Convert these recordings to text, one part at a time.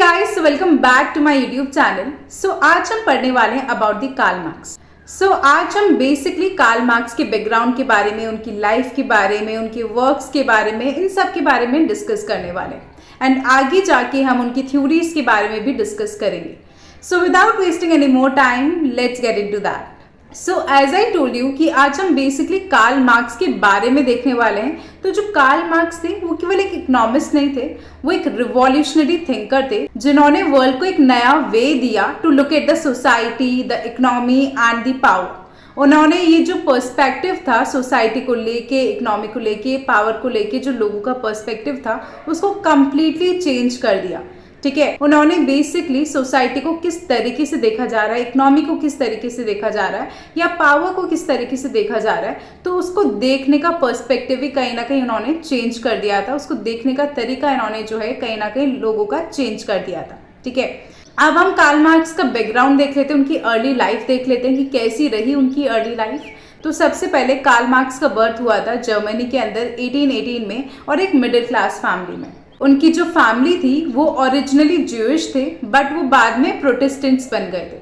Guys, welcome back to my YouTube channel. आज हम पढ़ने वाले हैं अबाउट द कार्ल मार्क्स। आज हम बेसिकली कार्ल मार्क्स के बैकग्राउंड के बारे में, उनकी लाइफ के बारे में, उनके वर्क्स के बारे में, इन सब के बारे में डिस्कस करने वाले हैं एंड आगे जाके हम उनकी थ्योरीज के बारे में भी डिस्कस करेंगे। Without wasting any more time, let's get into that. As I told you कि आज हम बेसिकली कार्ल मार्क्स के बारे में देखने वाले हैं। तो जो कार्ल मार्क्स थे वो केवल एक इकोनॉमिस्ट नहीं थे, वो एक रिवॉल्यूशनरी थिंकर थे जिन्होंने वर्ल्ड को एक नया वे दिया to look at the society, the economy and the power. उन्होंने ये जो पर्सपेक्टिव था सोसाइटी को लेके, इकोनॉमी को लेके, पावर को लेके, जो लोगों का पर्सपेक्टिव था उसको कम्प्लीटली चेंज कर दिया। ठीक है, उन्होंने बेसिकली सोसाइटी को किस तरीके से देखा जा रहा है, इकोनॉमी को किस तरीके से देखा जा रहा है या पावर को किस तरीके से देखा जा रहा है, तो उसको देखने का पर्सपेक्टिव भी कहीं ना कहीं उन्होंने चेंज कर दिया था। उसको देखने का तरीका इन्होंने जो है कहीं ना कहीं लोगों का चेंज कर दिया था। ठीक है, अब हम कार्ल मार्क्स का बैकग्राउंड देख लेते हैं, उनकी अर्ली लाइफ देख लेते हैं कि कैसी रही उनकी अर्ली लाइफ। तो सबसे पहले कार्ल मार्क्स का बर्थ हुआ था जर्मनी के अंदर 1818 में और एक मिडिल क्लास फैमिली में। उनकी जो फैमिली थी वो ओरिजिनली ज्यूइश थे, बट वो बाद में प्रोटेस्टेंट्स बन गए थे।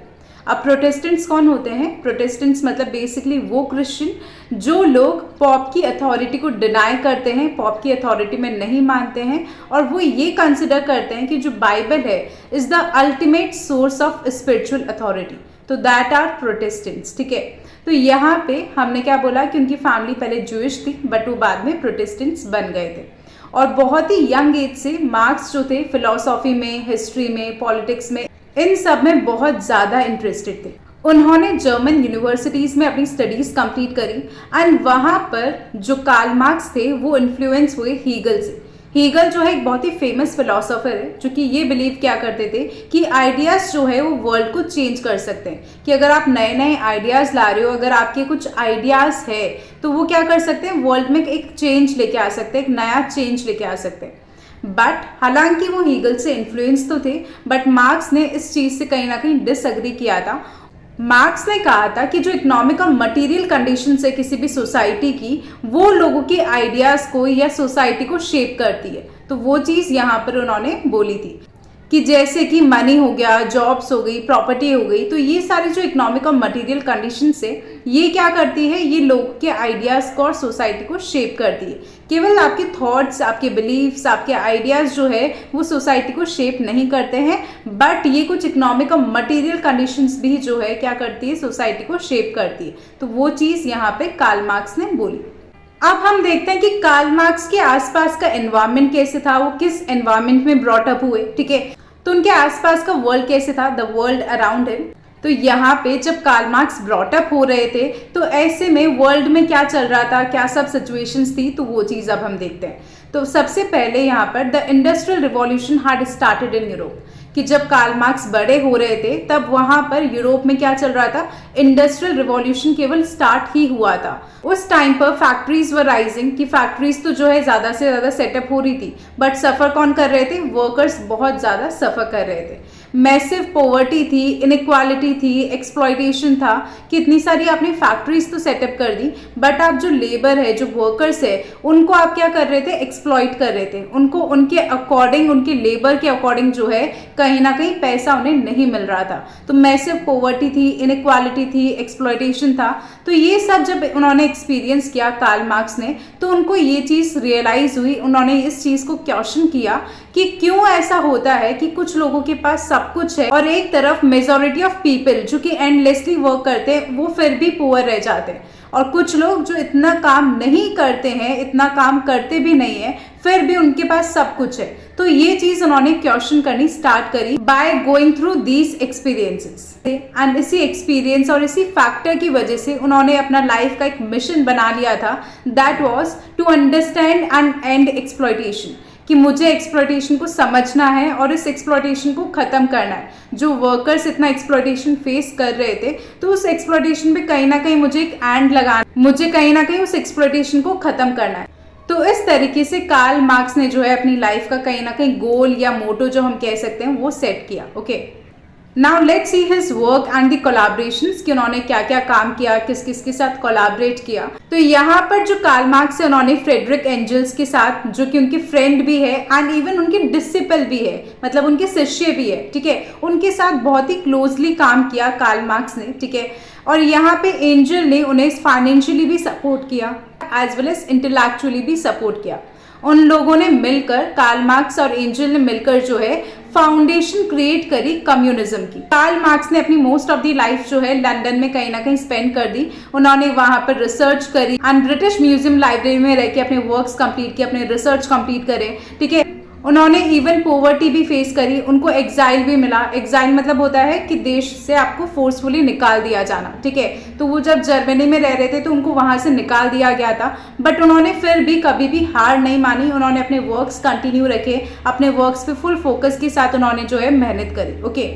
अब प्रोटेस्टेंट्स कौन होते हैं? प्रोटेस्टेंट्स मतलब बेसिकली वो क्रिश्चियन जो लोग पॉप की अथॉरिटी को डिनाई करते हैं, पॉप की अथॉरिटी में नहीं मानते हैं और वो ये कंसिडर करते हैं कि जो बाइबल है is the ultimate source of spiritual authority. तो दैट आर प्रोटेस्टेंट्स। ठीक है, तो यहाँ पे हमने क्या बोला कि उनकी फैमिली पहले ज्यूइश थी बट वो बाद में प्रोटेस्टेंट्स बन गए थे और बहुत ही यंग एज से मार्क्स जो थे फिलॉसफी में, हिस्ट्री में, पॉलिटिक्स में, इन सब में बहुत ज़्यादा इंटरेस्टेड थे। उन्होंने जर्मन यूनिवर्सिटीज़ में अपनी स्टडीज़ कंप्लीट करी एंड वहाँ पर जो कार्ल मार्क्स थे वो इन्फ्लुएंस हुए हीगल से। हीगल जो है एक बहुत ही फेमस फिलोसोफर है जो कि ये बिलीव क्या करते थे कि आइडियाज़ जो है वो वर्ल्ड को चेंज कर सकते हैं, कि अगर आप नए नए आइडियाज़ ला रहे हो, अगर आपके कुछ आइडियाज़ है तो वो क्या कर सकते हैं, वर्ल्ड में एक चेंज लेके आ सकते हैं, एक नया चेंज लेके आ सकते हैं। बट हालांकि वो हीगल से इन्फ्लुएंस तो थे बट मार्क्स ने इस चीज़ से कहीं ना कहीं डिसएग्री किया था। मार्क्स ने कहा था कि जो इकोनॉमिक और मटेरियल कंडीशन है किसी भी सोसाइटी की, वो लोगों के आइडियाज़ को या सोसाइटी को शेप करती है। तो वो चीज़ यहाँ पर उन्होंने बोली थी कि जैसे कि मनी हो गया, जॉब्स हो गई, प्रॉपर्टी हो गई, तो ये सारी जो इकोनॉमिक और मटेरियल कंडीशन है ये क्या करती है, ये लोगों के आइडियाज़ को और सोसाइटी को शेप करती है। केवल आपके थॉट्स, आपके बिलीव्स, आपके आइडियाज़ जो है वो सोसाइटी को शेप नहीं करते हैं, बट ये कुछ इकोनॉमिक और मटेरियल कंडीशंस भी जो है क्या करती है, सोसाइटी को शेप करती है। तो वो चीज़ यहाँ पे कार्ल मार्क्स ने बोली। अब हम देखते हैं कि कार्ल मार्क्स के आसपास का एनवायरनमेंट कैसे था, वो किस एनवायरनमेंट में ब्रॉट अप हुए। ठीक है, तो उनके आसपास का वर्ल्ड कैसे था, द वर्ल्ड अराउंड हिम। तो यहाँ पे जब कार्ल मार्क्स ब्रॉट अप हो रहे थे तो ऐसे में वर्ल्ड में क्या चल रहा था, क्या सब सिचुएशंस थी, तो वो चीज़ अब हम देखते हैं। तो सबसे पहले यहाँ पर the industrial revolution had started in Europe, कि जब कार्ल मार्क्स बड़े हो रहे थे तब वहाँ पर यूरोप में क्या चल रहा था, इंडस्ट्रियल रिवॉल्यूशन केवल स्टार्ट ही हुआ था। उस टाइम पर फैक्ट्रीज वर राइजिंग, कि फैक्ट्रीज तो जो है ज़्यादा से ज़्यादा सेटअप हो रही थी, बट सफ़र कौन कर रहे थे, वर्कर्स बहुत ज़्यादा सफ़र कर रहे थे। मैसिव पॉवर्टी थी, इनइक्वालिटी थी, एक्सप्लॉयटेशन था, कि इतनी सारी आपने फैक्ट्रीज तो सेटअप कर दी बट आप जो लेबर है, जो वर्कर्स है, उनको आप क्या कर रहे थे, एक्सप्लॉइट कर रहे थे। उनको उनके अकॉर्डिंग, उनके लेबर के अकॉर्डिंग जो है कहीं ना कहीं पैसा उन्हें नहीं मिल रहा था। तो मैसिव पॉवर्टी थी, इनइक्वालिटी थी, एक्सप्लॉयटेशन था। तो ये सब जब उन्होंने एक्सपीरियंस किया कार्ल मार्क्स ने, तो उनको ये चीज़ रियलाइज़ हुई, उन्होंने इस चीज़ को क्वेश्चन किया कि क्यों ऐसा होता है कि कुछ लोगों के पास सब कुछ है और एक तरफ मेजॉरिटी ऑफ पीपल जो कि एंडलेसली वर्क करते हैं वो फिर भी पुअर रह जाते हैं, और कुछ लोग जो इतना काम नहीं करते हैं, इतना काम करते भी नहीं है, फिर भी उनके पास सब कुछ है। तो ये चीज उन्होंने क्वेश्चन करनी स्टार्ट करी by going through these experiences. And इसी एक्सपीरियंस और इसी फैक्टर की वजह से उन्होंने अपना लाइफ का एक मिशन बना लिया था, that was to understand and and exploitation, कि मुझे एक्सप्लॉयटेशन को समझना है और इस एक्सप्लॉयटेशन को ख़त्म करना है। जो वर्कर्स इतना एक्सप्लॉयटेशन फेस कर रहे थे तो उस एक्सप्लॉयटेशन पे कहीं ना कहीं मुझे एक एंड लगाना, मुझे कहीं ना कहीं उस एक्सप्लॉयटेशन को ख़त्म करना है। तो इस तरीके से कार्ल मार्क्स ने जो है अपनी लाइफ का कहीं ना कहीं गोल या मोटो जो हम कह सकते हैं वो सेट किया। Okay, now let's see his work and the collaborations कि उन्होंने क्या क्या काम किया, किस किस के साथ कोलैबोरेट किया। तो यहाँ पर जो कार्ल मार्क्स है उन्होंने फ्रेडरिक एंजल्स के साथ, जो कि उनके फ्रेंड भी है एंड इवन उनके डिसिपल भी है, मतलब उनके शिष्य भी है, ठीक है, उनके साथ बहुत ही क्लोजली काम किया कार्ल मार्क्स ने, ठीक है। और यहाँ पे एंजल ने उन्हें फाइनेंशियली भी सपोर्ट किया एज वेल एज इंटेलेक्चुअली भी सपोर्ट किया। उन लोगों ने मिलकर, कार्ल मार्क्स और एंजल ने मिलकर जो है फाउंडेशन क्रिएट करी कम्युनिज्म की। कार्ल मार्क्स ने अपनी मोस्ट ऑफ दी लाइफ जो है लंदन में कहीं ना कहीं स्पेंड कर दी। उन्होंने वहां पर रिसर्च करी एंड ब्रिटिश म्यूजियम लाइब्रेरी में रह के अपने वर्क्स कंप्लीट किए, अपने रिसर्च कंप्लीट करे, ठीक है। उन्होंने इवन पोवर्टी भी फेस करी, उनको एग्जाइल भी मिला। एग्जाइल मतलब होता है कि देश से आपको फोर्सफुली निकाल दिया जाना, ठीक है। तो वो जब जर्मनी में रह रहे थे तो उनको वहां से निकाल दिया गया था, बट उन्होंने फिर भी कभी भी हार नहीं मानी। उन्होंने अपने वर्क्स कंटिन्यू रखे, अपने वर्क्स पे फुल फोकस के साथ उन्होंने जो है मेहनत करी, ओके।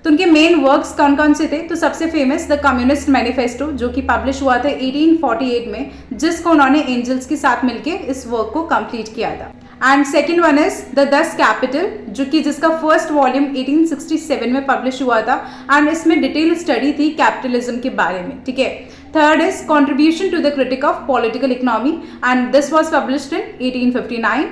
तो उनके मेन वर्क्स कौन कौन से थे? तो सबसे फेमस द कम्युनिस्ट मैनिफेस्टो, जो कि पब्लिश हुआ था 1848 में, जिसको उन्होंने एंजल्स के साथ मिलके इस वर्क को कंप्लीट किया था। And second one is the 10 capital, जो कि जिसका फर्स्ट वॉल्यूम 1867 में पब्लिश हुआ था एंड इसमें डिटेल स्टडी थी कैपिटलिज्म के बारे में, ठीक है। Third is contribution to the critique of political economy and this was published in 1859।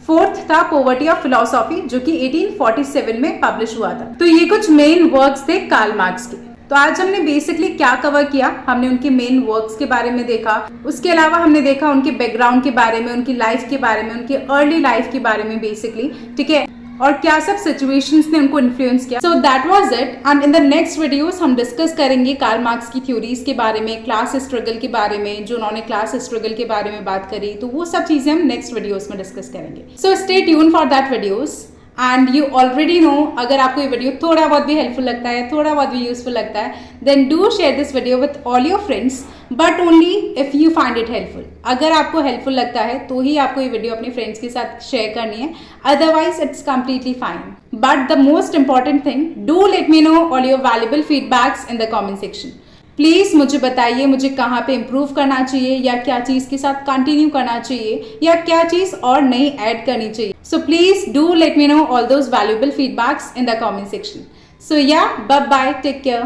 Fourth था पॉवर्टी ऑफ फिलोसॉफी, जो कि 1847 में पब्लिश हुआ था। तो ये कुछ मेन वर्क्स थे कार्ल मार्क्स के। तो आज हमने बेसिकली क्या कवर किया, हमने उनके मेन वर्क्स के बारे में देखा, उसके अलावा हमने देखा उनके बैकग्राउंड के बारे में, उनकी लाइफ के बारे में, उनकी अर्ली लाइफ के बारे में बेसिकली, ठीक है, और क्या सब सिचुएशंस ने उनको इन्फ्लुएंस किया। So that was it and in the next videos हम डिस्कस करेंगे कार्ल मार्क्स की थ्योरीज के बारे में, क्लास स्ट्रगल के बारे में, जो उन्होंने क्लास स्ट्रगल के बारे में बात करी, तो वो सब चीजें हम नेक्स्ट वीडियोस में डिस्कस करेंगे। So stay tune for that videos and you already know, अगर आपको ये वीडियो थोड़ा बहुत भी हेल्पफुल लगता है, थोड़ा बहुत भी यूजफुल लगता है, then do share this video with all your friends, but only if you find it helpful. अगर आपको हेल्पफुल लगता है तो ही आपको ये वीडियो अपने फ्रेंड्स के साथ शेयर करनी है, otherwise it's completely fine. But the most important thing, do let me know all your valuable feedbacks in the comment section. Please मुझे बताइए मुझे कहाँ पे इम्प्रूव करना चाहिए, या क्या चीज़ के साथ कंटिन्यू करना चाहिए, या क्या चीज़ और नई ऐड करनी चाहिए। So please do let me know all those valuable feedbacks in the comment section. So yeah, bye bye, take care.